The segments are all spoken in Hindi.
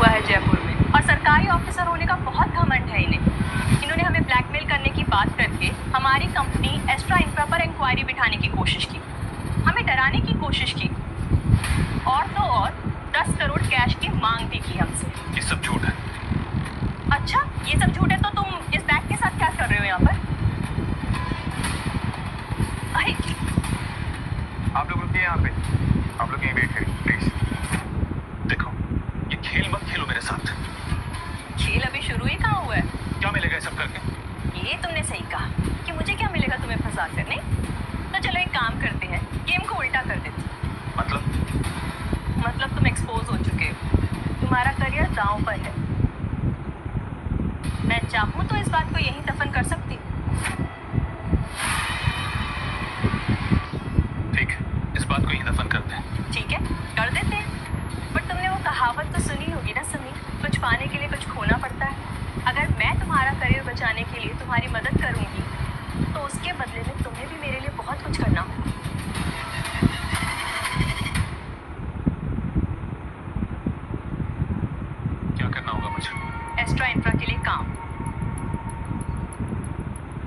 हुआ है जयपुर में और सरकारी ऑफिसर होने का बहुत घमंड है इन्हें। इन्होंने हमें ब्लैकमेल करने की बात करके हमारी कंपनी एस्ट्रा इंफ्रा पर इंक्वायरी बिठाने की कोशिश की, हमें डराने की कोशिश की और तो और 10 करोड़ कैश की मांग भी की हमसे। ये सब झूठ है। अच्छा, ये सब झूठ है तो तुम इस बैग के साथ क्या कर रहे हो यहाँ पर? अरे आप लोग रुकिए यहाँ पे, आप लोग यहीं वेट करिए प्लीज। देखो, ये खेल मत खेलो मेरे साथ। खेल अभी शुरू ही कहाँ हुआ है? क्या मिलेगा ये सब करके? ये तुमने सही कहा कि मुझे क्या मिलेगा तुम्हें फंसा कर, नहीं? तो चलो एक काम करते हैं, गेम को उल्टा कर देते हैं। मतलब तुम एक्सपोज हो चुके हो, तुम्हारा करियर दांव पर है। मैं चाहूँ तो इस बात को यहीं दफन कर सकती हूँ। ठीक है, इस बात को यहीं दफन करते हैं। ठीक है, कर देते हैं। पर तुमने वो कहावत तो सुनी होगी ना समीर, कुछ पाने के लिए कुछ खोना पड़ता है। अगर मैं तुम्हारा करियर बचाने के लिए तुम्हारी मदद करूंगी तो उसके बदले में तुम्हें भी मेरे लिए बहुत कुछ करना होगा। क्या करना होगा मुझे? एस्ट्रा इंफ्रा के लिए काम।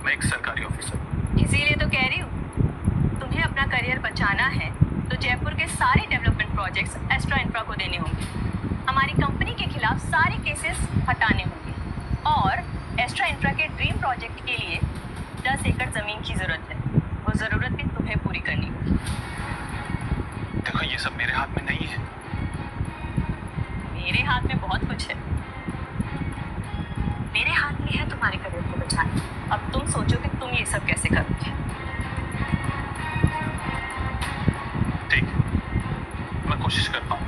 मैं एक सरकारी ऑफिसर, इसीलिए तो कह रही हूँ, तुम्हें अपना करियर बचाना है तो जयपुर के सारे डेवलपमेंट प्रोजेक्ट्स एस्ट्रा इंफ्रा को देने होंगे। हमारी कंपनी के खिलाफ सारे केसेस हटाने होंगे और एस्ट्रा इंफ्रा के ड्रीम प्रोजेक्ट के लिए 10 एकड़ जमीन की जरूरत है। वो जरूरत भी तुम्हें पूरी करनी होगी। देखो ये सब मेरे हाथ में नहीं है। मेरे हाथ में बहुत कुछ है। मेरे हाथ में है तुम्हारे करियर को बचाना। अब तुम सोचो कि तुम ये सब कैसे करोगे। ठीक, मैं कोशिश करता हूँ।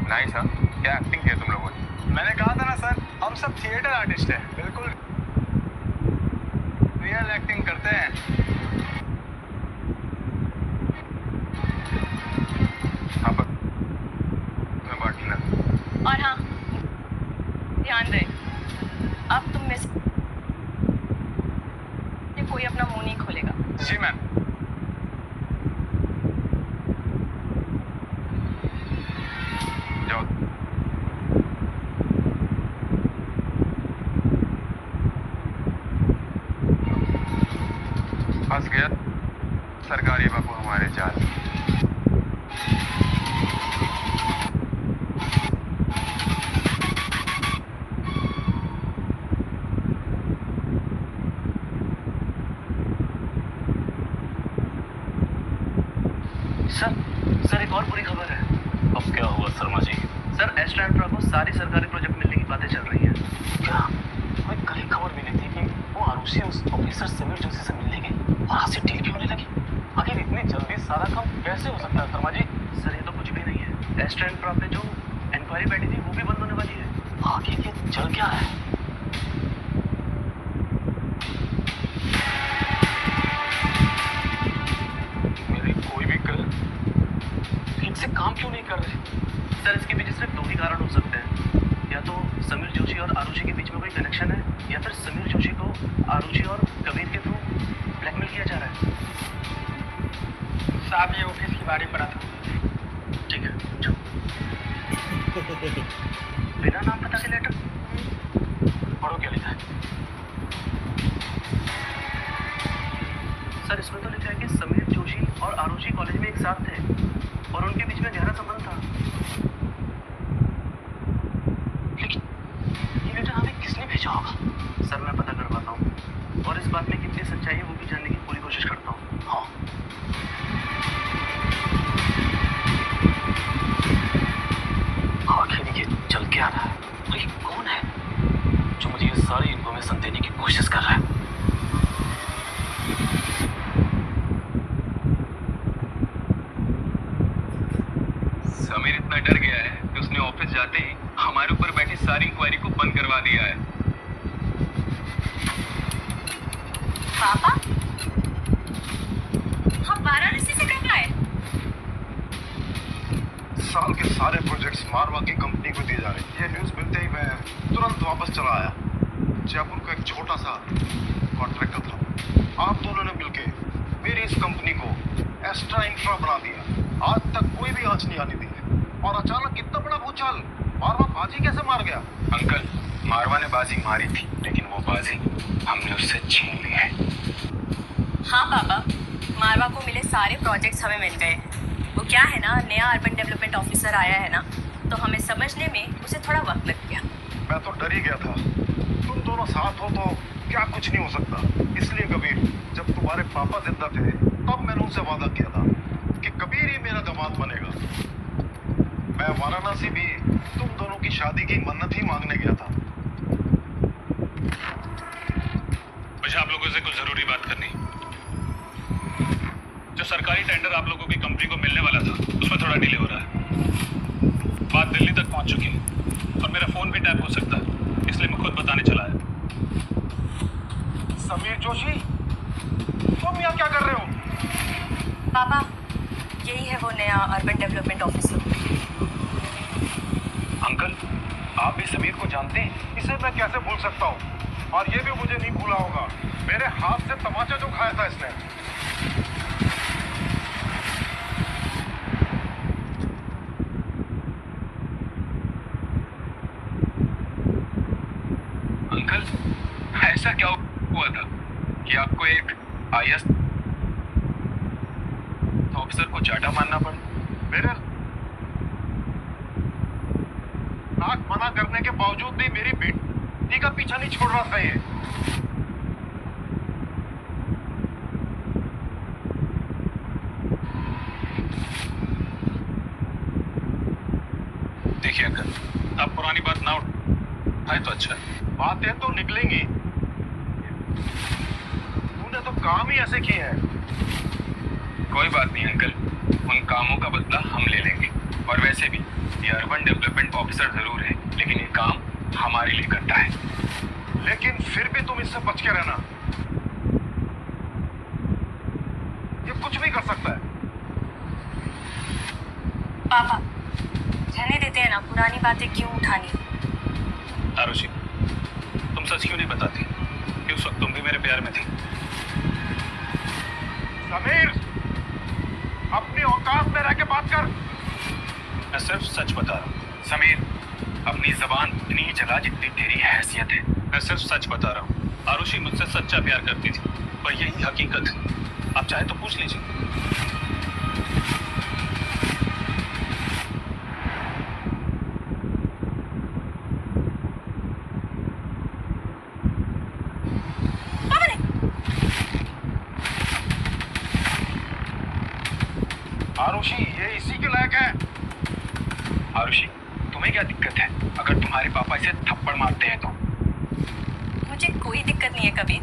नाइस, हाँ? क्या एक्टिंग की है तुम लोगों ने? मैंने कहा था ना सर, हम सब थिएटर आर्टिस्ट हैं, बिल्कुल रियल एक्टिंग करते हैं। हाँ पर मैं बाकी ना। और हाँ, ध्यान रहे, अब तुम में से कोई अपना मुंह नहीं खोलेगा। जी मैम। जाओ। फंस गया सरकारी बाबू हमारे जाल। सर एक और बुरी खबर है। अब क्या हुआ Sharma ji? Sir extra infra को सारी सरकारी प्रोजेक्ट मिलने की बातें चल रही हैं। क्या? हमें कल ही खबर मिली थी कि वो आरुषि उस ऑफिसर समीर जोशी से मिलने गई और आज से डील भी होने लगी। आखिर इतनी जल्दी सारा काम कैसे हो सकता है शर्मा जी? सर ये तो कुछ भी नहीं है। एस्ट्रा इंफ्रा पे जो इंक्वायरी बैठी थी वो भी बंद होने वाली है। आखिर ये चल क्या है? मेरे कोई भी कल ठीक से काम क्यों नहीं कर रहे? सर इसके पीछे सिर्फ 2 ही कारण हो सकते हैं। या तो समीर जोशी और आरुषि के बीच में कोई कनेक्शन है, या फिर समीर जोशी को आरुषि और कबीर के थ्रू ब्लैकमेल किया जा रहा है। साहब ये ऑफिस की बारी पड़ा था। ठीक है, जो बिना नाम पता के लेटर पढ़ो क्या लिखा है? सर इसमें तो लिखा है कि समीर जोशी और आरुषि कॉलेज में एक साथ थे और उनके बीच में गहरा संबंध था। लेकिन ये लेटर हमें किसने भेजा होगा? सर मैं पता करवाता हूँ और इस बात में कितनी सच्चाई है वो भी जानने की पूरी कोशिश करता हूँ। हाँ। आखिर ये चल क्या रहा है? और ये कौन है जो मुझे ये सारी इन्फॉर्मेशन देने की कोशिश कर रहा है? समीर इतना डर गया है कि उसने ऑफिस जाते ही हमारे ऊपर बैठी सारी इंक्वायरी को बंद करवा दिया है। पापा, हम वाराणसी से कब आए? साल के सारे प्रोजेक्ट्स मारवा की कंपनी को दिए जा रहे हैं। ये न्यूज़ मिलते ही मैं तुरंत वापस चला आया। जयपुर का एक छोटा सा कॉन्ट्रैक्टर था। आप दोनों ने मिलके मेरी इस कंपनी को एस्ट्रा इंफ्रा बना दिया। आज तक कोई भी आंच नहीं आने दी और अचानक इतना बड़ा भूचाल। मारवा बाजी कैसे मार गया? अंकल, मारवा ने बाजी मारी थी, लेकिन वो बाजी हमने उससे छीन ली है। हाँ पापा, मारवा को मिले सारे प्रोजेक्ट्स हमें मिल गए हैं। वो क्या है ना, नया अर्बन डेवलपमेंट ऑफिसर आया है ना, तो हमें समझने में उसे थोड़ा वक्त लग गया। मैं तो डर ही गया था। तुम दोनों साथ हो तो क्या कुछ नहीं हो सकता। इसलिए कबीर, जब तुम्हारे पापा जिंदा थे तब मैंने उनसे वादा किया था कि कबीर ही मेरा दामाद बनेगा। मैं वाराणसी भी तुम दोनों की शादी की मन्नत ही मांगने गया था। मुझे आप लोगों से कुछ जरूरी बात करनी। जो सरकारी टेंडर आप लोगों की कंपनी को मिलने वाला था, उसमें थोड़ा डिले हो रहा है। बात दिल्ली तक पहुंच चुकी है और मेरा फोन भी टैप हो सकता है, इसलिए मैं खुद बताने चला है। समीर जोशी, तुम यहाँ क्या कर रहे हो? पापा, यही है वो नया अर्बन डेवलपमेंट ऑफिसर। अंकल, आप भी समीर को जानते हैं? इसे मैं कैसे भूल सकता हूँ? और ये भी मुझे नहीं भूला होगा, मेरे हाथ से तमाचा जो खाया था इसने। अंकल, ऐसा क्या हुआ था कि आपको एक आईएएस ऑफिसर को चाटा मारना पड़ा? मेरे नाक मना करने के बावजूद भी मेरी बेटी का पीछा नहीं छोड़ रहा था ये। देखिए अंकल, आप पुरानी बात ना उठाए तो अच्छा है। बातें तो निकलेंगी। तूने तो काम ही ऐसे किए हैं। कोई बात नहीं अंकल, उन कामों का बदला हम ले लेंगे। और वैसे भी ये अर्बन डेवलपमेंट ऑफिसर जरूर है, लेकिन ये काम हमारे लिए करता है। लेकिन फिर भी तुम इससे बच के रहना। ये कुछ भी कर सकता है। पापा, रहने देते हैं ना, पुरानी बातें क्यों उठानी। आरुषि, तुम सच क्यों नहीं बताती कि उस वक्त तुम भी मेरे प्यार में थी? समीर, अपनी औकात में रह के बात कर। मैं सिर्फ सच बता रहा हूँ। समीर, अपनी जबान उतनी ही चला जितनी तेरी हैसियत है। मैं सिर्फ सच बता रहा हूँ। आरुषि मुझसे सच्चा प्यार करती थी और यही हकीकत है। आप चाहे तो पूछ लीजिए। आरुषि, ये इसी के लायक है। आरुषि, तुम्हें क्या दिक्कत है अगर तुम्हारे पापा इसे थप्पड़ मारते हैं तो? मुझे कोई दिक्कत नहीं है कबीर।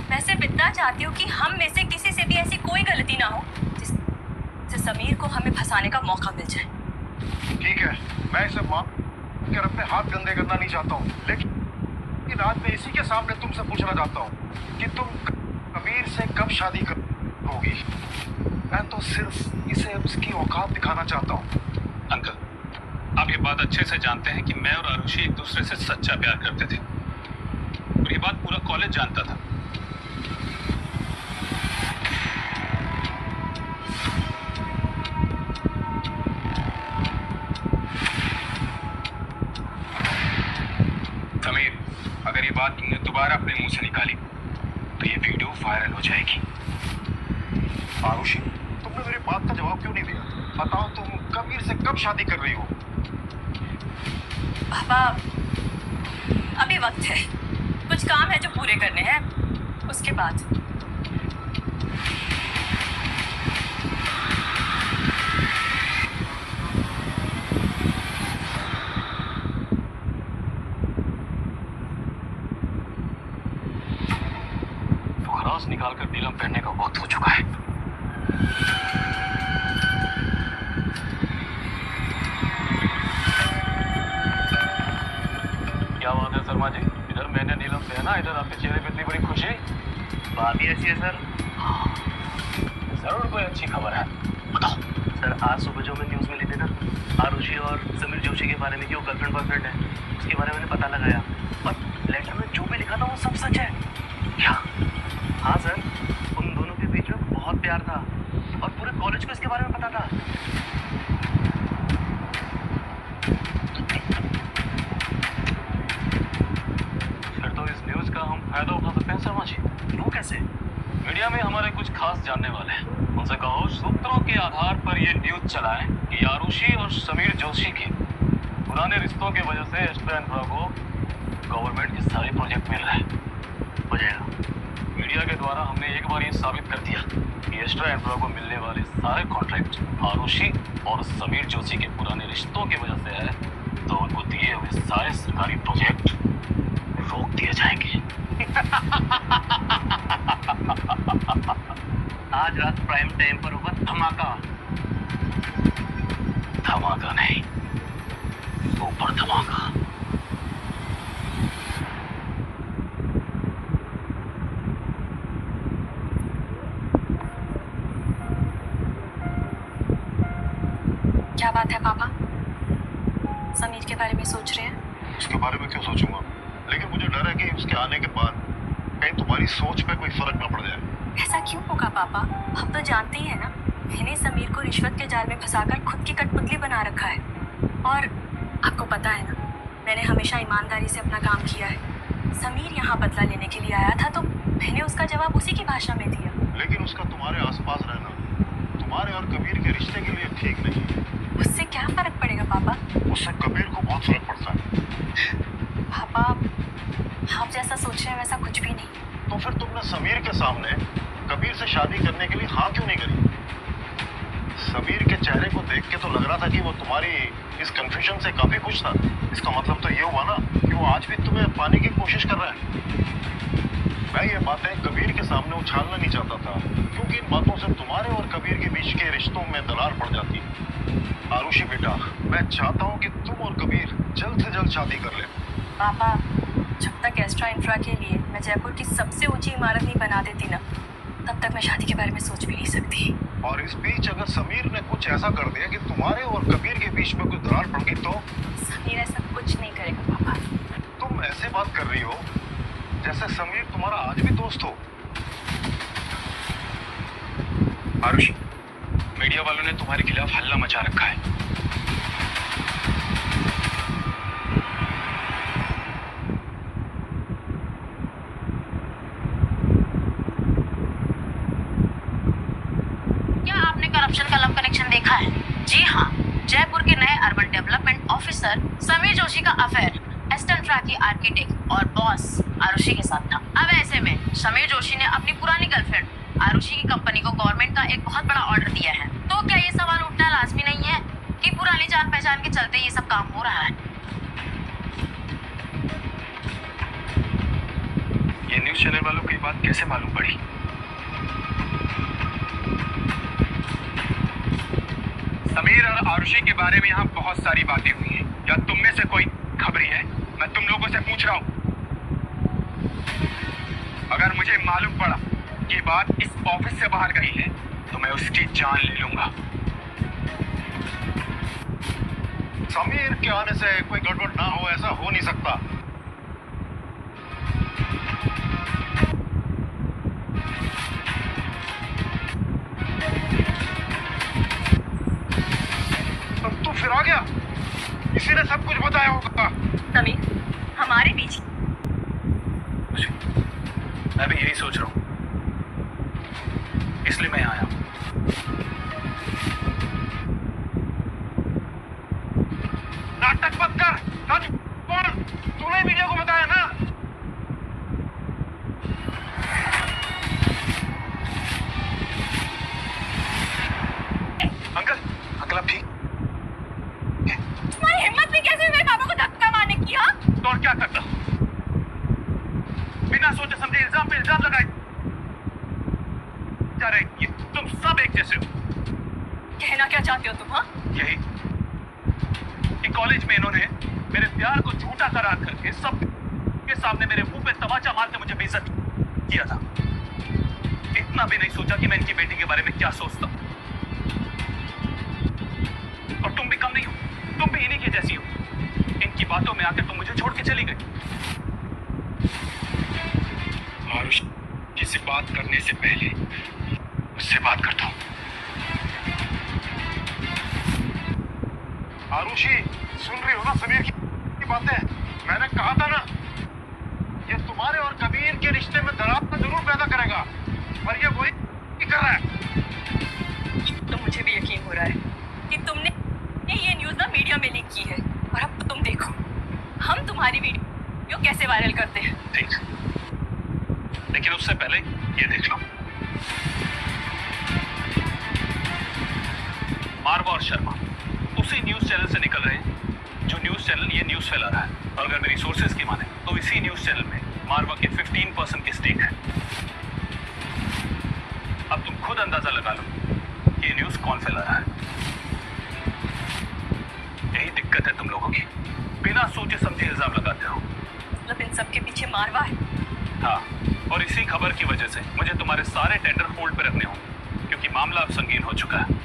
मैं सिर्फ इतना चाहती हूँ कि हम में से किसी से भी ऐसी कोई गलती ना हो जिससे समीर को हमें फंसाने का मौका मिल जाए। ठीक है, मैं इसे माफ कर अपने हाथ गंदे करना नहीं चाहता हूँ, लेकिन आज मैं इसी के सामने तुमसे पूछना चाहता हूँ कि तुम कबीर से कब शादी करोगी? मैं तो सिर्फ इसे उसकी औकात दिखाना चाहता हूँ। अंकल, आप ये बात अच्छे से जानते हैं कि मैं और आरुषि एक दूसरे से सच्चा प्यार करते थे और ये बात पूरा कॉलेज जानता था। समीर, अगर ये बात तुमने दोबारा अपने मुंह से निकाली तो ये वीडियो वायरल हो जाएगी। आरुषि, तुमने मेरी बात का जवाब क्यों नहीं दिया? बताओ, तुम कबीर से कब शादी कर रही हो? पापा, अभी वक्त है, कुछ काम है जो पूरे करने हैं, उसके बाद। तो खरास निकालकर नीलम पहनने का वक्त हो चुका है। शर्मा जी, इधर मैंने नीलम से है ना, इधर आपके चेहरे पे इतनी बड़ी खुशी। बात ही ऐसी है सर। जरूर कोई अच्छी खबर है, बताओ। सर आज सुबह जो मैं न्यूज़ में ली थी ना, आरुषि और समीर जोशी के बारे में कि वो गर्लफ्रेंड बॉयफ्रेंड है, उसके बारे में मैंने पता लगाया और लेटर में जो भी लिखा था वो सब सच है। क्या? हाँ सर, उन दोनों के बीच में बहुत प्यार था और पूरे कॉलेज को इसके बारे में पता था। फिर तो इस न्यूज का हम फायदा उठा सकते हैं शर्मा जी। वो कैसे? मीडिया में हमारे कुछ खास जानने वाले हैं, उनसे कहो सूत्रों के आधार पर ये न्यूज चलाएं कि आरुषि और समीर जोशी के पुराने रिश्तों की वजह से एस्ट्रा इन्फ्रा को गवर्नमेंट के सारे प्रोजेक्ट मिल रहे हैं। हो जाएगा। मीडिया के द्वारा हमने एक बार ये साबित कर दिया कि एस्ट्रा इन्फ्रा को मिलने वाले सारे कॉन्ट्रैक्ट आरुषि और समीर जोशी के पुराने रिश्तों की वजह से है, तो उनको दिए हुए सारे सरकारी प्रोजेक्ट रोक दिए जाएंगे। आज रात प्राइम टाइम पर होगा धमाका। धमाका नहीं, ऊपर धमाका। क्या बात है पापा? समीर के बारे में सोच रहे हैं? उसके बारे में क्यों सोचूंगा, लेकिन मुझे डर है कि उसके आने के बाद कहीं तुम्हारी सोच पे कोई फर्क ना पड़ जाए। ऐसा क्यों होगा पापा? आप तो जानते ही हैं ना, मैंने समीर को रिश्वत के जाल में फंसाकर खुद की कठपुतली बना रखा है। और आपको पता है ना, मैंने हमेशा ईमानदारी से अपना काम किया है। समीर यहाँ बदला लेने के लिए आया था तो मैंने उसका जवाब उसी की भाषा में दिया। लेकिन उसका तुम्हारे आसपास रहना तुम्हारे और कबीर के रिश्ते के लिए ठीक नहीं है। उससे क्या फर्क पड़ेगा पापा? उससे कबीर को बहुत फर्क पड़ता है। पापा आप जैसा सोच रहे हैं वैसा कुछ भी नहीं। तो फिर तुमने समीर के सामने कबीर से शादी करने के लिए हाँ क्यों नहीं करी? समीर के चेहरे को देख के तो लग रहा था कि वो तुम्हारी इस कंफ्यूजन से काफी खुश था। इसका मतलब तो ये हुआ ना कि वो आज भी तुम्हें पाने की कोशिश कर रहा है। मैं ये बातें कबीर के सामने उछालना नहीं चाहता था, क्योंकि इन बातों से तुम्हारे और कबीर के बीच के रिश्तों में दरार पड़ जाती है। आरुषि बेटा, मैं चाहता हूँ कि तुम और कबीर जल्द से जल्द शादी कर ले। पापा जब तक एस्ट्रा इंफ्रा के लिए मैं जयपुर की सबसे ऊंची इमारत नहीं बना देती ना, तब तक मैं शादी के बारे में सोच भी नहीं सकती। और इस बीच अगर समीर ने कुछ ऐसा कर दिया कि तुम्हारे और कबीर के बीच में कुछ दरार पड़ गई तो? समीर ऐसा कुछ नहीं करेगा पापा। तुम ऐसे बात कर रही हो जैसे समीर तुम्हारा आज भी दोस्त हो। आरुषि, मीडिया वालों ने तुम्हारे खिलाफ हल्ला मचा रखा है। क्या आपने करप्शन का लव कनेक्शन देखा है? जी हाँ, जयपुर के नए urban development officer Sameer Joshi का अफेयर एस्ट्रा इन्फ्रा की आर्किटेक्ट और बॉस आरुषि के साथ था। अब ऐसे में समीर जोशी ने अपनी पुरानी गर्लफ्रेंड आरुषि की कंपनी को गवर्नमेंट का एक बहुत बड़ा ऑर्डर दिया है। तो क्या ये सवाल उठना लाजमी नहीं है कि पुरानी जान पहचान के चलते ये सब काम हो रहा है? ये न्यूज चैनल वालों को ये बात कैसे मालूम पड़ी? समीर और आरुषि के बारे में यहाँ बहुत सारी बातें हुई हैं। क्या तुम में से कोई खबरी है? मैं तुम लोगों से पूछ रहा हूँ। अगर मुझे मालूम पड़ा कि बात इस ऑफिस से बाहर गई है तो मैं उसकी जान ले लूंगा। समीर के आने से कोई गड़बड़ ना हो, ऐसा हो नहीं सकता। तू फिर आ गया? इसी ने सब कुछ बताया होगा। समीर हमारे बीच मैं भी यही सोच रहा हूँ, इसलिए मैं यहाँ आया हूँ। नाटक मत कर। सच बोल, तूने मीडिया को बताया ना? अंकल, अंकल आप ठीक? तुम्हारी हिम्मत भी कैसे मेरे पापा को धक्का मारने की? हाँ तो और क्या करता? बिना सोचे समझे इल्जाम पे इल्जाम लगाए जा रहे। ये तुम सब एक जैसे हो। कहना क्या चाहते हो तुम? हाँ यही कि कॉलेज में इन्होंने मेरे प्यार को झूठा करार करके सब के सामने मेरे मुंह पे तमाचा मार के मुझे बेइज्जत किया था। इतना भी नहीं सोचा कि मैं इनकी बेटी के बारे में क्या सोचता हूं। और तुम भी कम नहीं हो, तुम भी इन्हीं के जैसी हो। इनकी बातों में आकर तुम मुझे छोड़ के चली गई। आरुषि से बात करने से पहले उससे बात करता हूँ। आरुषि, सुन रही हो ना समीर की बातें? मैंने कहा था ना, ये तुम्हारे और कबीर के रिश्ते में दरार तो जरूर पैदा करेगा, और ये वही कर रहा है। तो मुझे भी यकीन हो रहा है कि तुमने ये न्यूज़ ना मीडिया में लीक की है। और अब तो तुम देखो हम तुम्हारी वीडियो कैसे वायरल करते हैं। ठीक, लेकिन उससे पहले ये देख लो, मारवा और शर्मा उसी न्यूज चैनल से निकल रहे हैं जो न्यूज चैनल ये न्यूज फैला रहा है। और अगर मेरी सोर्सेज की माने तो इसी न्यूज चैनल में मारवा के 15% की स्टेक है। अब तुम खुद अंदाजा लगा लो कि ये न्यूज कौन फैला रहा है। यही दिक्कत है तुम लोगों की, बिना सोचे समझे इल्जाम लगाते हो। मतलब इन सब के पीछे मारवा है। हाँ, और इसी खबर की वजह से मुझे तुम्हारे सारे टेंडर होल्ड पे रखने होंगे, क्योंकि मामला अब संगीन हो चुका है।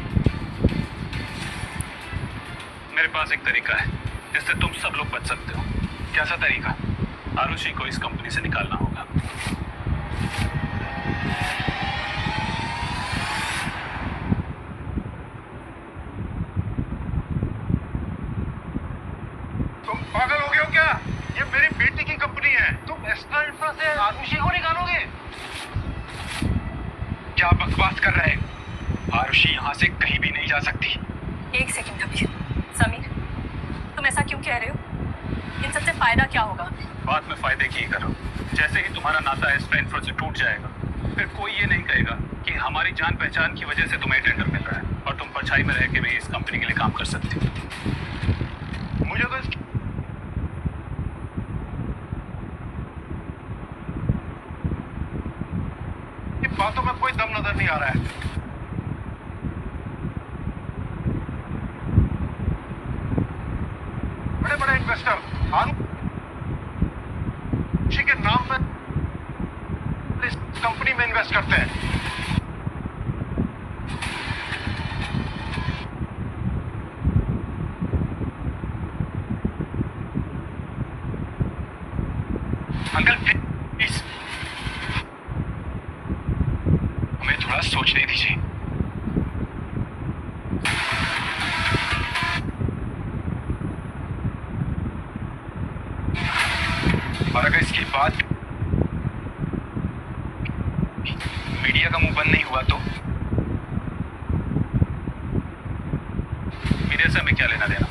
मेरे पास एक तरीका है जिससे तुम सब लोग बच सकते हो। कैसा तरीका? आरुषि को इस कंपनी से निकालना होगा। तुम पागल हो गए हो क्या? ये मेरी बेटी की कंपनी है, तुम एक्स्ट्रा इंफ्रा से आरुषि को निकालोगे? क्या बकवास कर रहे हैं? आरुषि यहाँ से कहीं भी नहीं जा सकती। एक सेकंड कबीर, समीर, तुम ऐसा क्यों कह रहे हो? इन सबसे फायदा क्या होगा? बात में फायदे की ही करो। जैसे ही तुम्हारा नाता एक्स्ट्रा इंफ्रा से टूट जाएगा, फिर कोई ये नहीं कहेगा कि हमारी जान पहचान की वजह से तुम्हें टेंडर मिल रहा है और तुम परछाई में रह के भी इस कंपनी के लिए काम कर सकती हो। मुझे तो इसकी बातों में कोई दम नजर नहीं आ रहा है। बड़े बड़े इन्वेस्टर आरुषि के नाम में इस कंपनी में इन्वेस्ट करते हैं। अंकल प्लीज, हमें थोड़ा सोचने दीजिए। और अगर इसके बाद मीडिया का मुंह बंद नहीं हुआ तो? मीडिया से हमें क्या लेना देना,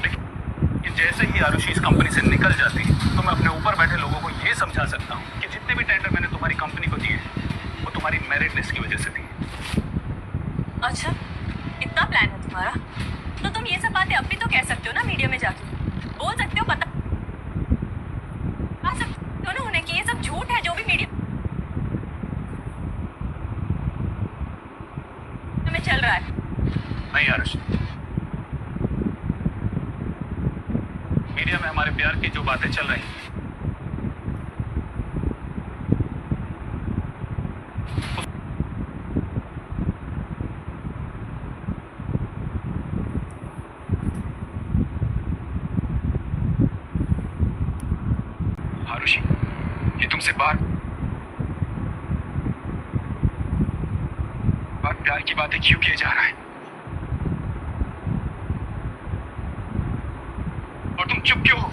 लेकिन जैसे ही आरुषि इस कंपनी से निकल जाती है तो मैं अपने ऊपर बैठे लोगों को ये समझा सकता हूँ कि जितने भी टेंडर मैंने तुम्हारी कंपनी को दिए वो तुम्हारी मेरिट लिस्ट की वजह से दिए। अच्छा, इतना प्लान है तुम्हारा? तो तुम ये सब बातें अब भी तो कह सकते हो ना मीडिया में जाके। बोल सकते हो, बता सकते हो ना उन्हें कि ये सब झूठ है जो भी मीडिया में चल रहा है। नहीं आरुषि, मीडिया में हमारे प्यार की जो बातें चल रही हैं आरुषि, ये तुमसे बार प्यार की बातें क्यों किए जा रहा है? और तुम चुप क्यों हो?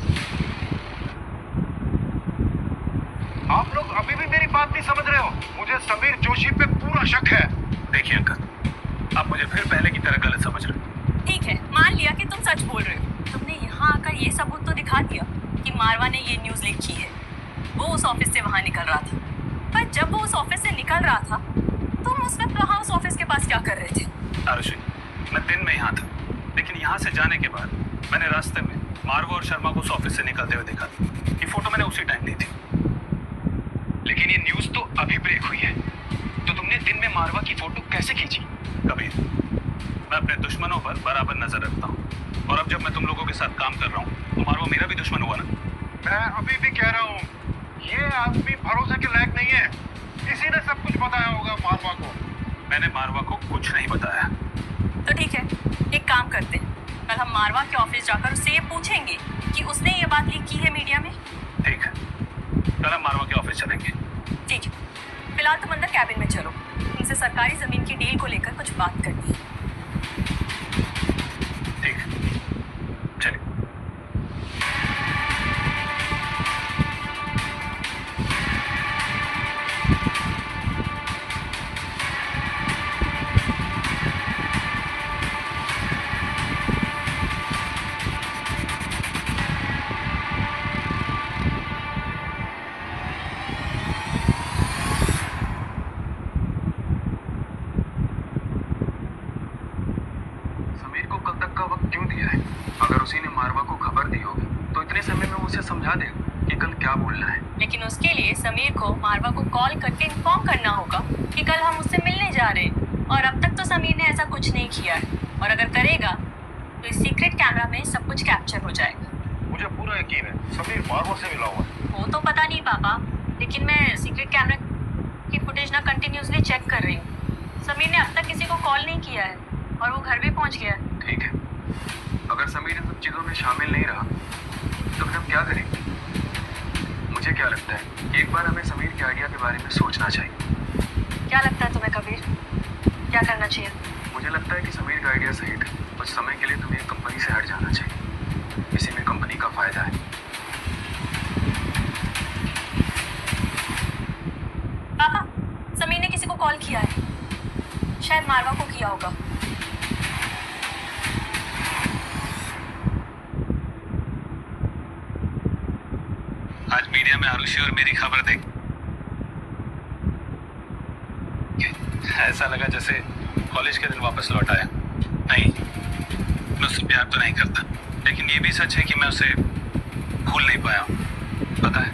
आप लोग अभी भी मेरी बात नहीं समझ रहे हो। मुझे समीर जोशी पे पूरा शक है। देखिए अंकल, आप मुझे फिर पहले की तरह गलत समझ रहे हो। ठीक है, मान लिया कि तुम सच बोल रहे हो। तुमने यहाँ आकर ये सबूत तो दिखा दिया कि मारवा ने ये न्यूज़ लीक की है। वो उस ऑफिस से वहाँ निकल रहा था, पर जब वो उस ऑफिस से निकल रहा था तुम उस वक्त वहाँ उस ऑफिस के पास क्या कर रहे थे? आरुषि, मैं दिन में यहाँ था, लेकिन यहाँ से जाने के बाद मैंने रास्ते में मारवा और शर्मा को उस ऑफिस से निकलते हुए देखा। ये फोटो मैंने उसी टाइम ली थी। लेकिन ये न्यूज़ तो अभी ब्रेक हुई है, तो तुमने दिन में मारवा की फोटो कैसे खींची? कबीर, मैं अपने दुश्मनों पर बराबर नजर रखता हूँ, और अब जब मैं तुम लोगों के साथ काम कर रहा हूँ तो मारवा मेरा भी दुश्मन हुआ ना। मैं अभी भी कह रहा हूँ ये आदमी भरोसे के लायक नहीं है। किसी ने सब कुछ बताया होगा मारवा को। मैंने मारवा को कुछ नहीं बताया। तो ठीक है, एक काम करते हैं, कल हम मारवा के ऑफिस जाकर उससे ये पूछेंगे कि उसने ये बात लीक की है मीडिया में। ठीक है, कल हम मारवा के ऑफिस चलेंगे। ठीक है, फिलहाल तुम अंदर कैबिन में चलो, उनसे सरकारी जमीन की डील को लेकर कुछ बात करनी है। ठीक है, चलिए। समीर को कल तक का वक्त क्यों दिया है? अगर उसी ने मारवा को खबर दी होगी तो इतने समय में उसे समझा देगा कि कल क्या बोलना है। लेकिन उसके लिए समीर को मारवा को कॉल करके इन्फॉर्म करना होगा कि कल हम उससे मिलने जा रहे हैं, और अब तक तो समीर ने ऐसा कुछ नहीं किया है, और अगर करेगा तो इस सीक्रेट कैमरा में सब कुछ कैप्चर हो जाएगा। मुझे पूरा यकीन है समीर मारवा से मिला हुआ है। वो तो पता नहीं पापा, लेकिन मैं सीक्रेट कैमरा की फुटेज ना कंटिन्यूसली चेक कर रही हूँ। समीर ने अब तक किसी को कॉल नहीं किया है और वो घर भी पहुँच गया है। ठीक है, अगर समीर इन सब चीजों में शामिल नहीं रहा तो फिर हम क्या करेंगे? मुझे क्या लगता है कि एक बार हमें समीर के आइडिया के बारे में सोचना चाहिए। क्या लगता है तुम्हें कबीर, क्या करना चाहिए? मुझे लगता है कि समीर का आइडिया सही था। कुछ समय के लिए तुम्हें कंपनी से हट जाना चाहिए, इसी में कंपनी का फायदा है। पापा, समीर ने किसी को कॉल किया है, शायद मारवा को किया होगा। आज मीडिया में आरुषि और मेरी खबर देख ऐसा लगा जैसे कॉलेज के दिन वापस लौट आया। नहीं, मैं उससे प्यार तो नहीं करता, लेकिन ये भी सच है कि मैं उसे भूल नहीं पाया हूँ। पता है,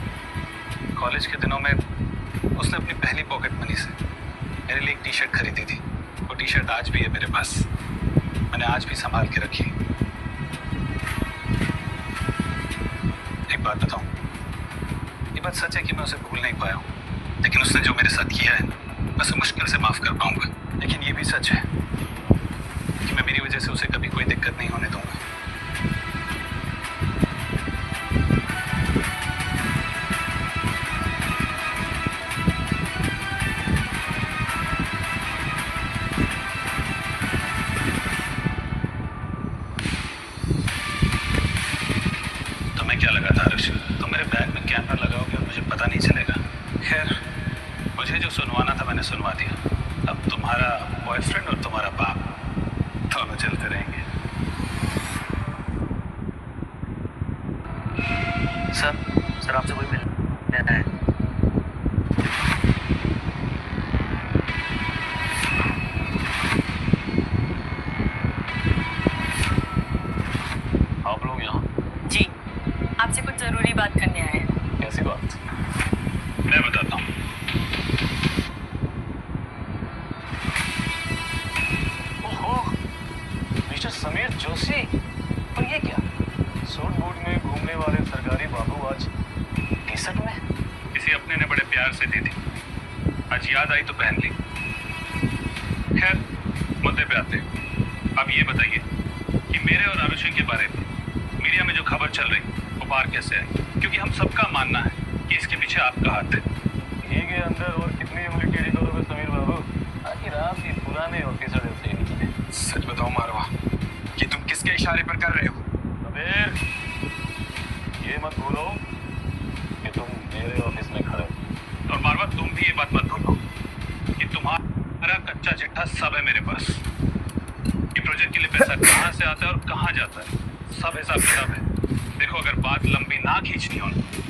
कॉलेज के दिनों में उसने अपनी पहली पॉकेट मनी से मेरे लिए एक टी शर्ट खरीदी थी। वो टी शर्ट आज भी है मेरे पास, मैंने आज भी संभाल के रखी। एक बात बताऊं, ये बात सच है कि मैं उसे भूल नहीं पाया हूँ, लेकिन उसने जो मेरे साथ किया है मैं उसे मुश्किल से माफ कर पाऊंगा। लेकिन ये भी सच है कि मैं मेरी वजह से उसे कभी कोई दिक्कत नहीं होने दूंगा। तुम्हें क्या लगा था आरुषि, तुम मेरे बैग में कैमरा लगाओगे और मुझे पता नहीं चलेगा? खैर, मुझे जो सुनवाना था मैंने सुनवा दिया। अब तुम्हारा बॉयफ्रेंड और तुम्हारा बाप दोनों चलते रहेंगे। सर आपसे कोई मिलना है। आप लोग यहाँ जी, आपसे कुछ जरूरी बात करने आए हैं। कैसी बात? मैं बताता हूँ। ओहो, मिस्टर समीर जोशी, और ये क्या? सूट बूट में घूमने वाले सरकारी बाबू आज टी शर्ट में? किसी अपने ने बड़े प्यार से दी थी, आज याद आई तो पहन ली। खैर, मुद्दे पे आते हैं। अब ये बताइए कि मेरे और आरुषि के बारे में मीडिया में जो खबर चल रही वो बाहर कैसे आई? क्योंकि हम सबका मानना है कि इसके पीछे आपका हाथ है। ये के अंदर और कितनी उंगली टेढ़ी करोगे समीर बाबू? आखिर आप ये पुराने ऑफिसर से ही निकले। सच बताओ मारवा, कि तुम किसके इशारे पर कर रहे हो? कबीर, ये मत भूलो कि तुम मेरे ऑफिस में खड़े हो। और मारवा, तुम भी ये बात मत भूलो कि तुम्हारा कच्चा चिट्ठा सब है मेरे पास। ये प्रोजेक्ट के लिए पैसा कहाँ से आता है और कहाँ जाता है, सब हिसाब किताब है। देखो, अगर बात लंबी ना खींचनी हो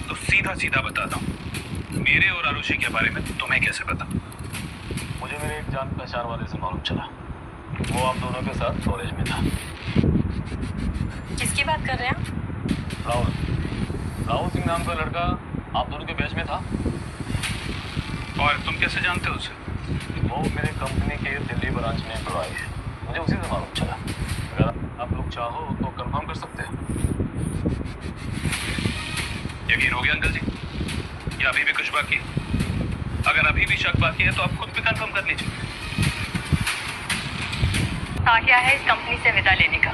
तो सीधा सीधा बताता हूँ, मेरे और आरुषि के बारे में तुम्हें कैसे पता? मुझे मेरे एक जान पहचान वाले से मालूम चला, वो आप दोनों के साथ कॉलेज में था। किसकी बात कर रहे हैं? राहुल सिंह नाम का लड़का आप दोनों के बैच में था। और तुम कैसे जानते हो उसे? वो मेरे कंपनी के दिल्ली ब्रांच में एम्प्लॉय है, मुझे उसी से मालूम चला। अगर आप लोग चाहो तो कंफर्म कर सकते हैं। यकीन हो गया अंकल जी, ये या अभी भी कुछ बाकी है? अगर अभी भी शक बाकी है तो आप खुद भी कंफर्म कर लीजिए। आ गया है इस कंपनी से विदा लेने का।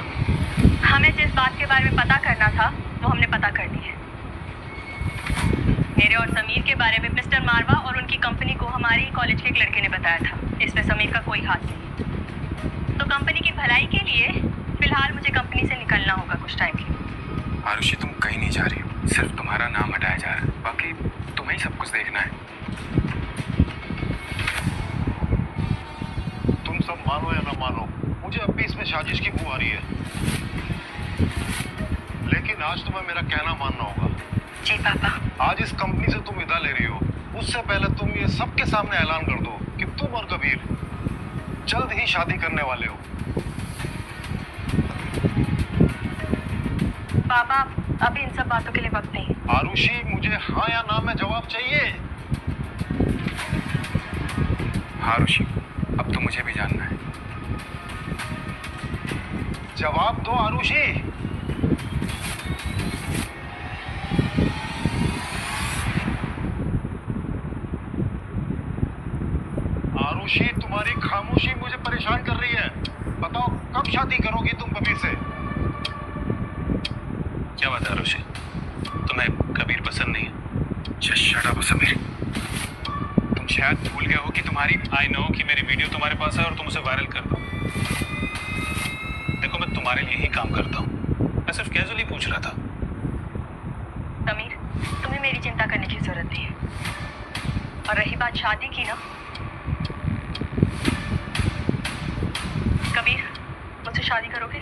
हमें जिस बात के बारे में पता करना था वो हमने पता कर ली है। मेरे और समीर के बारे में मिस्टर मारवा और उनकी कंपनी को हमारे ही कॉलेज के एक लड़के ने बताया था। इसमें समीर का कोई हाथ नहीं। तो कंपनी की भलाई के लिए फिलहाल मुझे कंपनी से निकलना होगा कुछ टाइम के लिए। आरुषि, तुम कहीं नहीं जा रही हो, सिर्फ तुम्हारा नाम हटाया जा रहा है, बाकी तुम्हें ही सब कुछ देखना है। तुम सब मानो या ना मानो, मुझे अब भी इसमें साजिश की बू आ रही है, लेकिन आज तुम्हें मेरा कहना मानना होगा। जी पापा। आज इस कंपनी से तुम विदा ले रही हो, उससे पहले तुम ये सबके सामने ऐलान कर दो कि तुम और कबीर जल्द ही शादी करने वाले हो। पापा अभी इन सब बातों के लिए वक्त नहीं। आरुषि, मुझे हाँ या ना में जवाब चाहिए। हाँ आरुषि, अब तो मुझे भी जानना है। जवाब दो आरुषि। आरुषि, तुम्हारी खामोशी मुझे परेशान कर रही है। बताओ कब शादी करोगी तुम कबीर से? क्या बात है आरुषि, तुम्हें कबीर पसंद नहीं है? शट अप समीर, तुम शायद भूल गए हो कि तुम्हारी आई नो कि मेरी वीडियो तुम्हारे पास है और तुम उसे वायरल कर दो। देखो मैं तुम्हारे लिए ही काम करता हूँ, मैं सिर्फ कैजुअली पूछ रहा था। समीर, तुम्हें मेरी चिंता करने की जरूरत नहीं है। और रही बात शादी की ना, कबीर मुझसे शादी करोगे?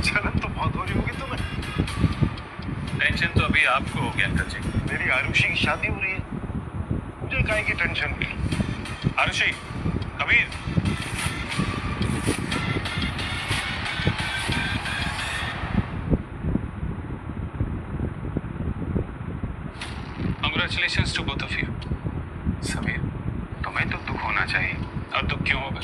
जलन तो बहुत हो रही होगी तुम्हें। टेंशन तो अभी आपको हो गया अंकल जी। मेरी आरुषि की शादी हो रही है, मुझे काहे की टेंशन हुई? Arushi, Kabir, Congratulations to both of you. Sameer, तुम्हें तो दुख होना चाहिए। और दुख क्यों होगा?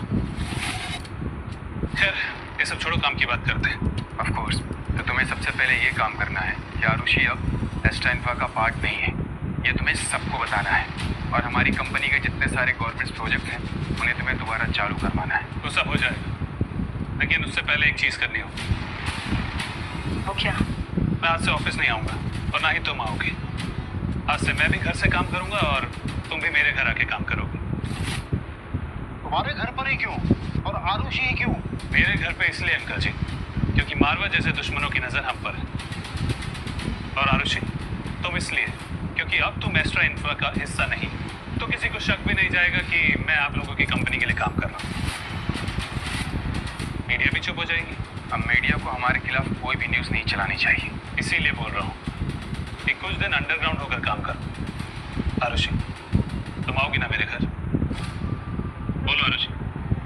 खैर ये सब छोड़ो, काम की बात करते हैं। ऑफ कोर्स, तो तुम्हें सबसे पहले ये काम करना है कि आरुषि अब एस्ट्रा इन्फ्रा का पार्ट नहीं है, ये तुम्हें सबको बताना है। और हमारी कंपनी के जितने सारे गवर्नमेंट प्रोजेक्ट हैं उन्हें तुम्हें दोबारा चालू करवाना है। वो सब हो जाएगा, लेकिन उससे पहले एक चीज़ करनी होगी। वो क्या? मैं आज से ऑफिस नहीं आऊँगा और ना ही तुम आओगे। आज से मैं भी घर से काम करूँगा और तुम भी मेरे घर आके काम करोगे। तुम्हारे घर पर ही क्यों और आरुषि ही क्यों? मेरे घर पे इसलिए अंकल जी क्योंकि मारवा जैसे दुश्मनों की नज़र हम पर है। और आरुषि तुम इसलिए क्योंकि अब तुम एस्ट्रा इन्फ्रा का हिस्सा नहीं, तो किसी को शक भी नहीं जाएगा कि मैं आप लोगों की कंपनी के लिए काम कर रहा हूँ। मीडिया भी चुप हो जाएगी। अब मीडिया को हमारे खिलाफ कोई भी न्यूज़ नहीं चलानी चाहिए। इसीलिए बोल रहा हूँ कि कुछ दिन अंडरग्राउंड होकर काम करो। आरुषि तुम आओगी ना मेरे घर? बोलो आरुषि,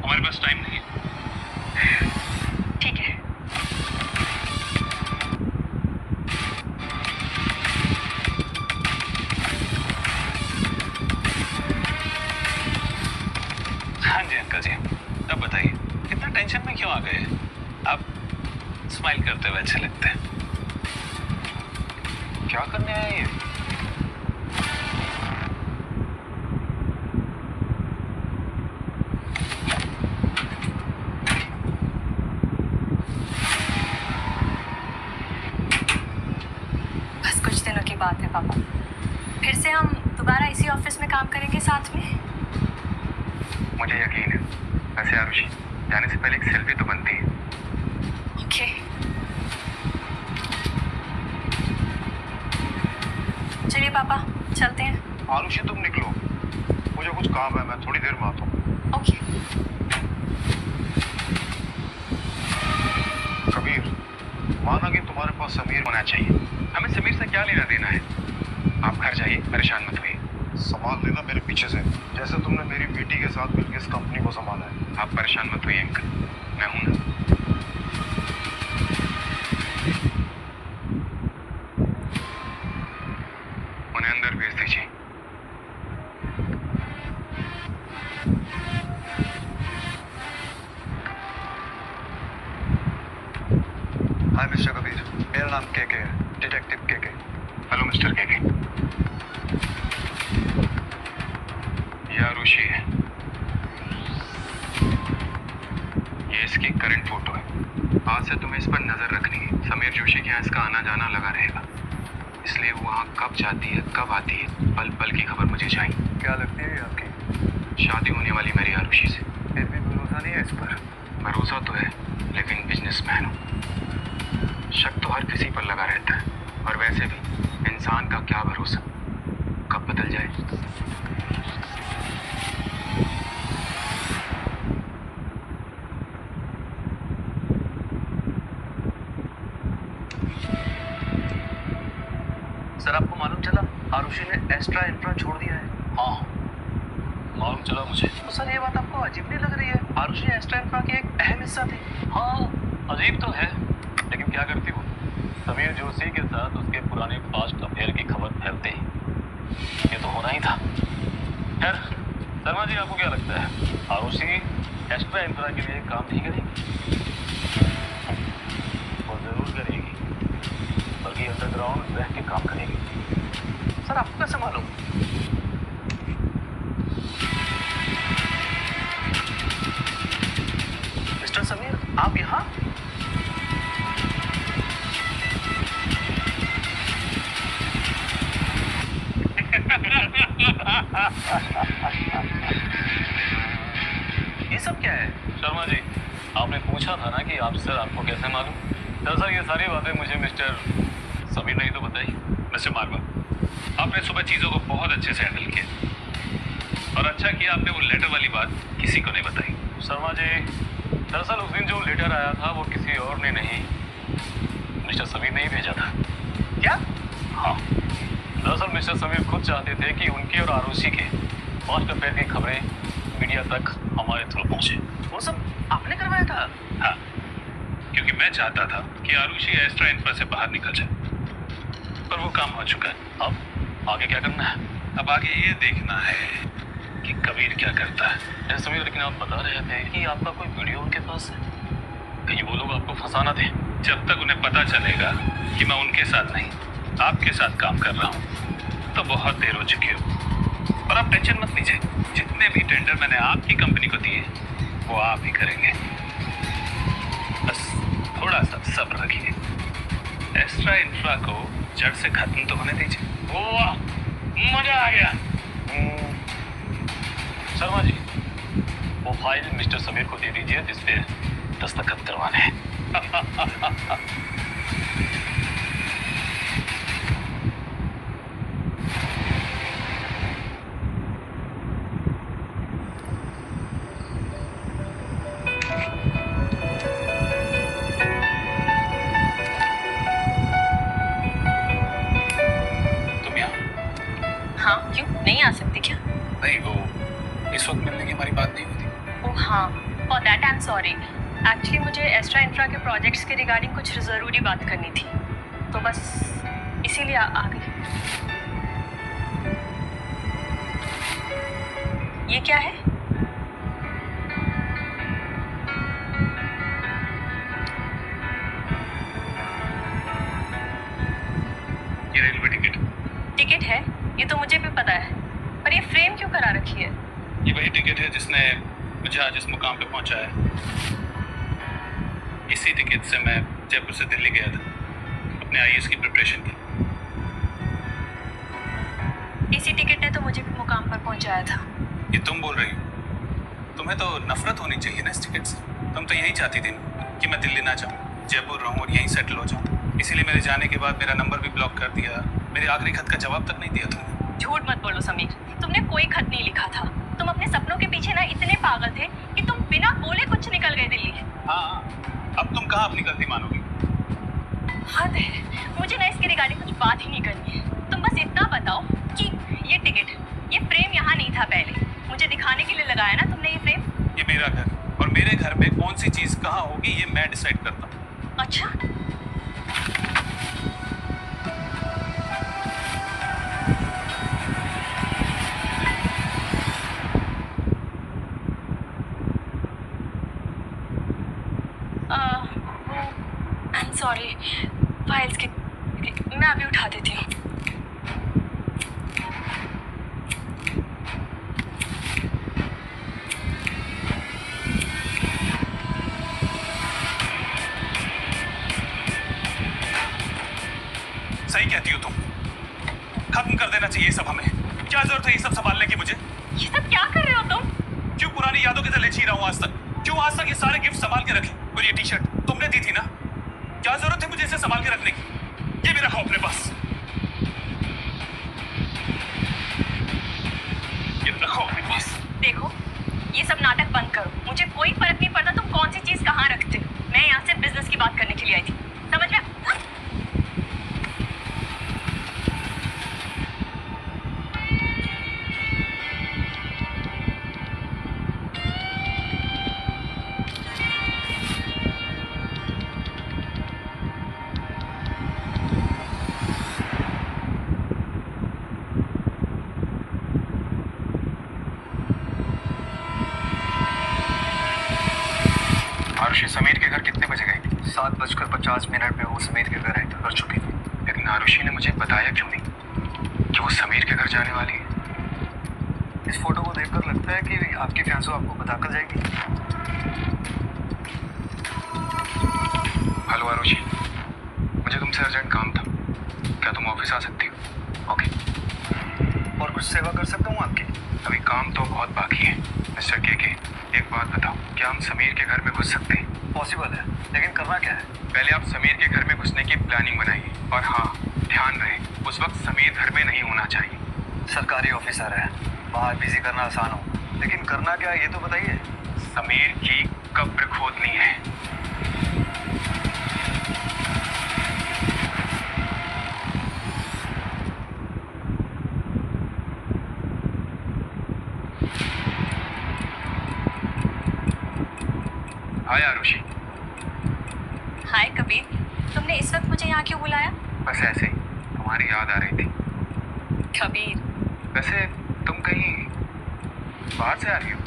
हमारे पास टाइम नहीं है। ठीक है। हाँ जी अंकल जी, अब बताइए इतना टेंशन में क्यों आ गए? आप स्माइल करते हुए अच्छे लगते हैं। क्या करने आए ये? बस कुछ दिनों की बात है पापा, फिर से हम दोबारा इसी ऑफिस में काम करेंगे साथ में। मुझे यकीन है। वैसे आरुषि, जाने से पहले एक सेल्फी तो बनती है। ओके। चलिए पापा चलते हैं। आरुषि तुम निकलो, मुझे कुछ काम है, मैं थोड़ी देर में आता हूँ। ओके। कबीर, माना कि तुम्हारे पास समीर होना चाहिए। हमें समीर से क्या लेना देना है? आप घर जाइए, परेशान मत होइए। संभाल लेना मेरे पीछे से, जैसे तुमने मेरी बेटी के साथ मिलकर इस कंपनी को संभाला है। आप परेशान मत होइए अंकल, मैं हूं ना। हाय मिस्टर कबीर, मेरा नाम केके है, detective KK. Hello mister KK. ये आरुषि है, ये इसकी करंट फोटो है। आज से तुम्हें इस पर नजर रखनी है। समीर जोशी के यहाँ इसका आना जाना लगा रहेगा, इसलिए वो वहाँ कब जाती है कब आती है पल पल की खबर मुझे चाहिए। क्या लगती है आपकी? शादी होने वाली मेरी आरुषि से। फिर भी भरोसा नहीं है इस पर? भरोसा तो है, लेकिन बिजनेसमैन हूँ, शक तो हर किसी पर लगा रहता है। और वैसे भी इंसान का क्या भरोसा, कब बदल जाए। सर आपको मालूम चला आरुषि ने एस्ट्रा इंफ्रा छोड़ दिया है? हाँ, मालूम चला मुझे। तो सर ये बात आपको अजीब नहीं लग रही है? आरुषि एस्ट्रा इंफ्रा की एक अहम हिस्सा थी। हाँ, अजीब तो है, लेकिन क्या करती वो? समीर जोशी के साथ उसके पुराने पास्ट अफेयर की खबर फैलते ही ये तो होना ही था। खैर, शर्मा जी आपको क्या लगता है आरुषि एक्स्ट्रा इंफ्रा के लिए काम नहीं करेगी? वो जरूर करेगी, बल्कि अंडरग्राउंड रह के काम करेगी। सर आपको कैसे मालूम? मिस्टर समीर, आप यहाँ? ये सब क्या है? शर्मा जी, आपने पूछा था ना कि आप सर आपको कैसे मालूम। दरअसल ये सारी बातें मुझे मिस्टर समीर ने ही तो बताई। मिस्टर मारवा, आपने सुबह चीज़ों को बहुत अच्छे से हैंडल किया, और अच्छा किया आपने वो लेटर वाली बात किसी को नहीं बताई। शर्मा जी, दरअसल उस दिन जो लेटर आया था वो किसी और ने नहीं, मिस्टर समीर ने ही भेजा था। क्या? हाँ, दरअसल मिस्टर समीर खुद चाहते थे कि उनके और आरुषि के पास्ट अफेयर की खबरें मीडिया तक हमारे थ्रू पहुंचे। वो सब आपने करवाया था? हाँ, क्योंकि मैं चाहता था कि आरुषि एस्ट्रा इंफ्रा से बाहर निकल जाए, पर वो काम हो चुका है। अब आगे क्या करना है? अब आगे ये देखना है कि कबीर क्या करता है। मिस्टर समीर, लेकिन आप बता रहे थे कि आपका कोई वीडियो उनके पास है, कहीं वो लोग आपको फंसाना थे। जब तक उन्हें पता चलेगा कि मैं उनके साथ नहीं आपके साथ काम कर रहा हूँ तो बहुत देर हो चुकी हो। और आप टेंशन मत लीजिए, जितने भी टेंडर मैंने आपकी कंपनी को दिए वो आप ही करेंगे। बस थोड़ा सा सब्र रखिए। एस्ट्रा इंफ्रा को जड़ से खत्म तो होने दीजिए। वाह, मजा आ गया। शर्मा जी, वो फाइल मिस्टर समीर को दे दीजिए जिस पे दस्तखत करवाने हैं। तुम यहाँ? हाँ, क्यों नहीं आ सकती क्या? नहीं, वो इस वक्त मिलने की हमारी बात नहीं हुई थी। ओह हाँ, for that I am sorry. Actually मुझे एस्ट्रा इंफ्रा के प्रोजेक्ट्स के रिगार्डिंग कुछ ज़रूरी बात करनी थी, तो बस इसीलिए आ गई। ये क्या है? ये रेलवे टिकट। टिकट है? ये तो मुझे भी पता है, पर ये फ्रेम क्यों करा रखी है? ये वही टिकट है जिसने मुझे आज इस मुकाम पे पहुंचाया। इसी टिकट से मैं जयपुर से दिल्ली गया था अपने आईएएस की प्रिपरेशन की। इसी टिकट ने तो मुझे भी मुकाम पर पहुंचाया था। ये तुम बोल रही हो? तुम्हें तो नफरत होनी चाहिए ना इस टिकट से। तुम तो यही चाहती थी कि मैं दिल्ली ना जाऊँ, जयपुर रहूँ और यहीं सेटल हो जाऊँ। इसीलिए मेरे जाने के बाद मेरा नंबर भी ब्लॉक कर दिया, मेरे आखिरी खत का जवाब तक नहीं दिया तुमने। झूठ मत बोलो समीर, तुमने कोई खत नहीं लिखा था। तुम अपने सपनों के पीछे ना इतने पागल थे कि तुम बिना बोले कुछ निकल गए दिल्ली। हाँ, अब तुम कहाँ अपनी गलती मानोगी? हद है, मुझे ना इसके रिगार्डिंग कुछ बात ही नहीं करनी है। तुम बस इतना बताओ कि ये टिकट, ये फ्रेम यहाँ नहीं था पहले, मुझे दिखाने के लिए लगाया ना तुमने ये फ्रेम? ये मेरा घर, और मेरे घर में कौन सी चीज़ कहाँ होगी ये मैं डिसाइड करता हूँ। अच्छा, सॉरी, फाइल्स की मैं अभी उठा देती हूँ। सही कहती हो तुम, खत्म कर देना चाहिए सब हमें। क्या जरूरत है ये सब संभालने की मुझे? ये सब क्या कर रहे हो तुम? क्यों पुरानी यादों के तले जी रहा हूँ आज तक? क्यों आज तक ये सारे गिफ्ट संभाल के रखे? और ये टी शर्ट तुमने दी थी ना, क्या जरूरत है मुझे इसे संभाल के रखने की? ये भी रखो अपने पास, ये रखो अपने पास। देखो, ये सब नाटक बंद करो। मुझे कोई फर्क नहीं पड़ता तुम कौन सी चीज कहाँ रखते हो। मैं यहाँ से बिजनेस की बात करने के लिए आई थी, समझ में? आरुषि समीर के घर कितने बजे गई? 7:50 में वो समीर के घर एंटर कर चुकी थी। लेकिन आरुषि ने मुझे बताया क्यों नहीं कि वो समीर के घर जाने वाली है? इस फोटो को देखकर लगता है कि आपकी फियांसो आपको बताकर जाएगी। हेलो आरुषि, मुझे तुमसे अर्जेंट काम था, क्या तुम ऑफिस आ सकती हो? ओके। और कुछ सेवा कर सकता हूँ आपकी? अभी काम तो बहुत बाकी है। मिस्टर के, एक बात बताओ, क्या हम समीर के घर में घुस सकते हैं? पॉसिबल है, लेकिन करना क्या है? पहले आप समीर के घर में घुसने की प्लानिंग बनाइए, और हाँ, ध्यान रहे उस वक्त समीर घर में नहीं होना चाहिए। सरकारी ऑफिसर है, बाहर बिजी करना आसान हो, लेकिन करना क्या है ये तो बताइए। समीर की कब्र खोदनी है। हाय आरुषि। हाय कबीर, तुमने इस वक्त मुझे यहाँ क्यों बुलाया? बस ऐसे ही, तुम्हारी याद आ रही थी। कबीर, वैसे तुम कहीं बाहर से आ रही हो?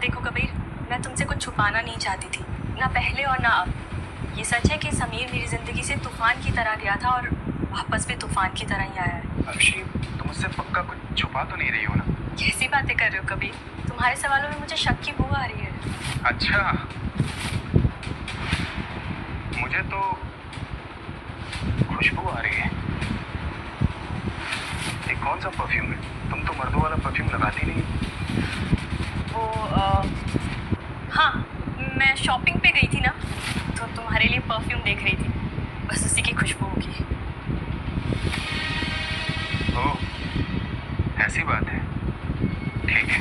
देखो कबीर, मैं तुमसे कुछ छुपाना नहीं चाहती थी, ना पहले और ना अब। ये सच है कि समीर मेरी जिंदगी से तूफान की तरह गया था और वापस भी तूफान की तरह ही आया है। आरुषि, तुम मुझसे पक्का कुछ छुपा तो नहीं रही हो ना? कैसी बातें कर रहे हो कबीर? तुम्हारे सवालों में मुझे शक की बू आ रही है। अच्छा, मुझे तो खुशबू आ रही है। ये कौन सा परफ्यूम है? तुम तो मर्दों वाला परफ्यूम लगाती नहीं। वो हाँ, मैं शॉपिंग पे गई थी ना, तो तुम्हारे लिए परफ्यूम देख रही थी, बस उसी की खुशबू होगी। ओह, ऐसी बात है, ठीक है।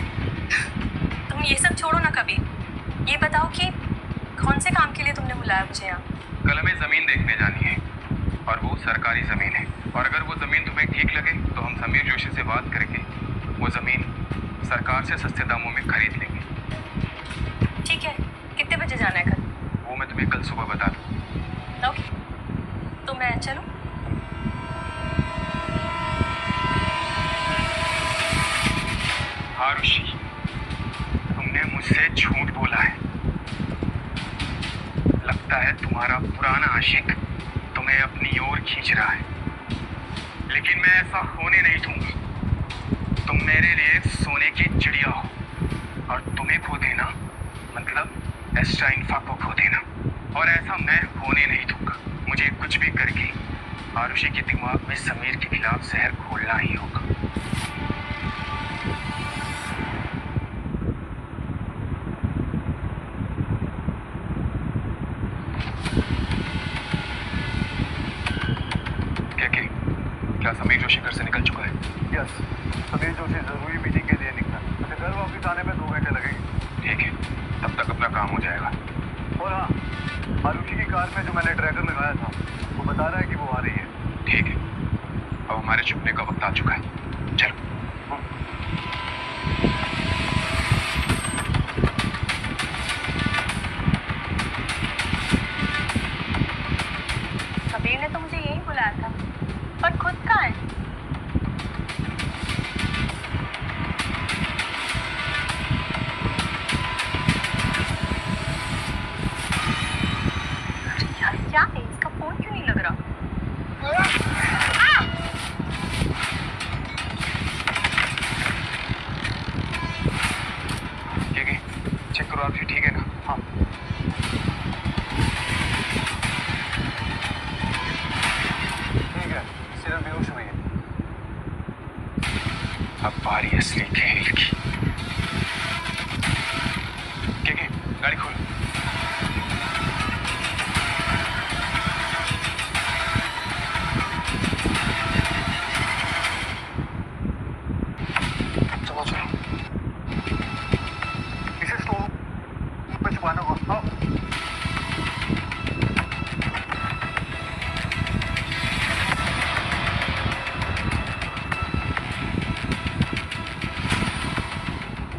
तुम ये सब छोड़ो ना कबीर, ये बताओ कि कौन से काम के लिए तुमने बुलाया मुझे यहाँ? कल हमें जमीन देखने जानी है, और वो सरकारी जमीन है, और अगर वो जमीन तुम्हें ठीक लगे तो हम समीर जोशी से बात करके वो जमीन सरकार से सस्ते दामों में खरीद लेंगे। ठीक है, कितने बजे जाना है कल? वो मैं तुम्हें कल सुबह बता दूँ। ओके, तो मैं चलूँ? आरुषि, तुमने मुझसे झूठ बोला है। लगता है तुम्हारा पुराना आशिक तुम्हें अपनी ओर खींच रहा है, लेकिन मैं ऐसा होने नहीं दूंगा। तुम मेरे लिए सोने की चिड़िया हो, और तुम्हें खो देना मतलब एस्ट्रा इन्फा को खो देना, और ऐसा मैं होने नहीं दूंगा। मुझे कुछ भी करके आरुषि के दिमाग में समीर के खिलाफ जहर घोलना ही होगा। क्या समीर जोशी घर से निकल चुका है? यस, समीर जोशी जरूरी मीटिंग के लिए निकला। मुझे घर वापस आने में 2 घंटे लगेंगे। ठीक है, तब तक अपना काम हो जाएगा। और हाँ, आरुषि की कार में जो मैंने ट्रैकर लगाया था, वो बता रहा है कि वो आ रही है। ठीक है, अब हमारे छुपने का वक्त आ चुका है, चलो। कबीर ने तो मुझे यही बुलाया था, पर खुद कहाँ है? यार क्या है इसका तुम्हारी असली खेल की। के गाड़ी खोल। चलो चलो, इसे स्टोर में छुपाना होगा। आओ।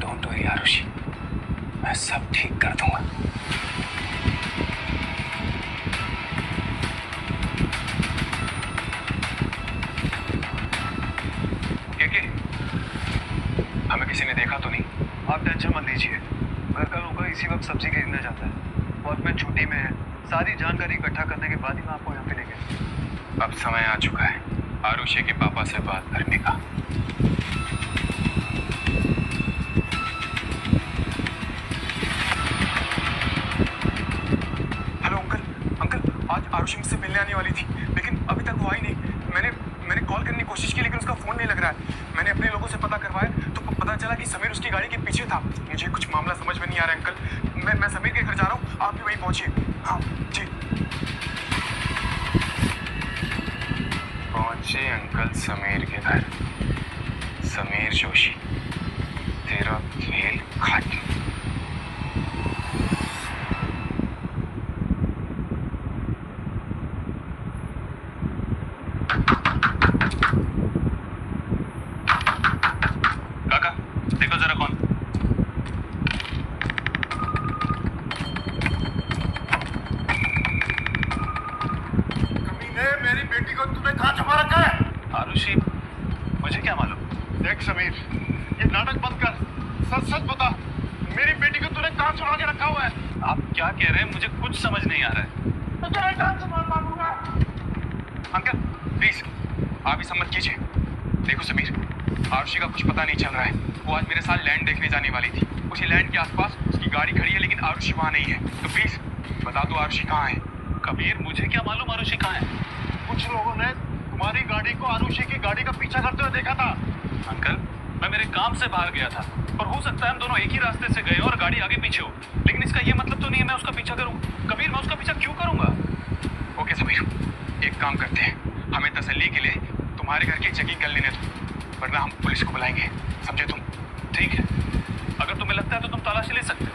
डोंट वरी आरुषि, मैं सब ठीक कर दूंगा। के हमें किसी ने देखा तो नहीं? आप टेंशन मत लीजिए, घर का लोग इसी वक्त सब्जी खरीदने जाता है। वॉचमैन छुट्टी में है। सारी जानकारी इकट्ठा करने के बाद ही मैं आपको यहाँ पे लेंगे। अब समय आ चुका है आरुषि के पापा से बात करने का। हेलो अंकल, अंकल आज आरुषि मुझसे मिलने आने वाली थी, लेकिन अभी तक वो आई नहीं। मैंने कॉल करने की कोशिश की, लेकिन उसका फोन नहीं लग रहा है। मैंने अपने लोगों से पता करवाया तो पता चला कि समीर उसकी गाड़ी के पीछे था। मुझे कुछ मामला समझ में नहीं आ रहा है अंकल। मैं समीर के घर जा रहा हूँ, आप भी वहीं पहुंचिए। हाँ जी। पहुंचे अंकल समीर के घर। समीर जोशी, तेरा खेल खत्म। काका देखो जरा कौन। कमीने, मेरी बेटी को तूने कहाँ छुपा रखा है? आरुषि, मुझे क्या मालूम। देख समीर, ये नाटक बंद कर। सच सच बता, मेरी बेटी को तूने कहाँ छुपा के रखा हुआ है? आप क्या कह रहे हैं, मुझे कुछ समझ नहीं आ रहा है। तो तेरा जान से मार मारूंगा। अंकल प्लीज आप ही सम्मत कीजिए। देखो समीर, आरुषि का कुछ पता नहीं चल रहा है। वो आज मेरे साथ लैंड देखने जाने वाली थी। उसी लैंड के आसपास उसकी गाड़ी खड़ी है, लेकिन आरुषि वहाँ नहीं है। तो प्लीज बता दो आरुषि कहाँ है। कबीर, मुझे क्या मालूम आरुषि कहाँ है। कुछ लोगों ने तुम्हारी गाड़ी को आरुषि की गाड़ी का पीछा करते हुए देखा था। अंकल, मैं मेरे काम से बाहर गया था और हो सकता है हम दोनों एक ही रास्ते से गए और गाड़ी आगे पीछे हो, लेकिन इसका ये मतलब तो नहीं है मैं उसका पीछा करूँ। कबीर, मैं उसका पीछा क्यों करूँगा। ओके समीर, एक काम करते हैं, हमें तसल्ली के लिए तुम्हारे घर की चेकिंग कर लेने दो, वरना हम पुलिस को बुलाएंगे। समझे तुम? ठीक है, अगर तुम्हें लगता है तो तुम तलाशी ले सकते हो।